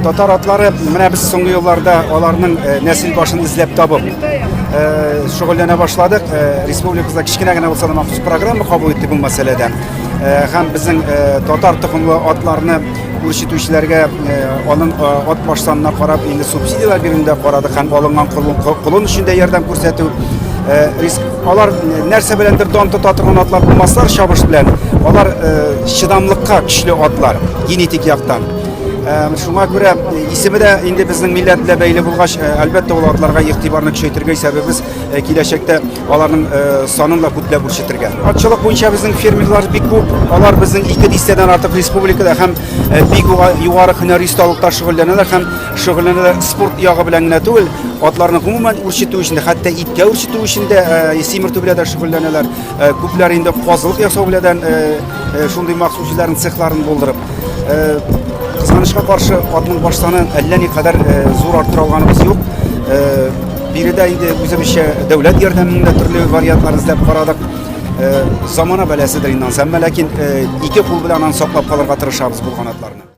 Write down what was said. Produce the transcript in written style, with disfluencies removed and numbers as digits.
Татар атлары менә без соңгы елларда аларның нәсел башын изләп табып шөгыльләнә башладык. Республикабызда кичкенә генә булса да махсус программа кабул итте бу мәсьәләдә. Һәм безнең татар токымлы атларны үрчетүчеләргә ат баштанына карап инде субсидиялар бирүендә карадык һәм алынган колын өчен дә ярдәм күрсәтү. Алар нәрсә беләндер дан тота торган атлар булмаслар чабыш белән. Алар чыдамлыкка көчле атлар генетик яктан. Шуңа күрә исеме дә инде безнең милләт белән бәйле булгач, әлбәттә ул атларга игътибарны көчәйтергә сәбәбез киләчәктә аларның санын да күпләп үрчетергә. Атчылык буенча безнең фермерлар бик күп. Алар безнең 2 дистәдән артык республикада һәм бик югары һөнәри осталыкта шөгыльләнәләр һәм шөгыльләнәләр спорт ягы белән генә түгел, атларны гомумән үрчетү өчен, хәтта иткә үрчетү өчен дә симертү белән дә шөгыльләнәләр. Күпләр инде казылык ясау белән шундый махсус эшләрнең цехларын булдырып кызганычка каршы атның баш санын әллә ни кадәр зур арттыра алганыбыз юк. Биредә инде үзебезчә дәүләт ярдәмендә төрле вариантлар эзләп карадык. Замана бәласедер инде, әмма ләкин ике кул белән аны саклап калырга тырышабыз булган атларны.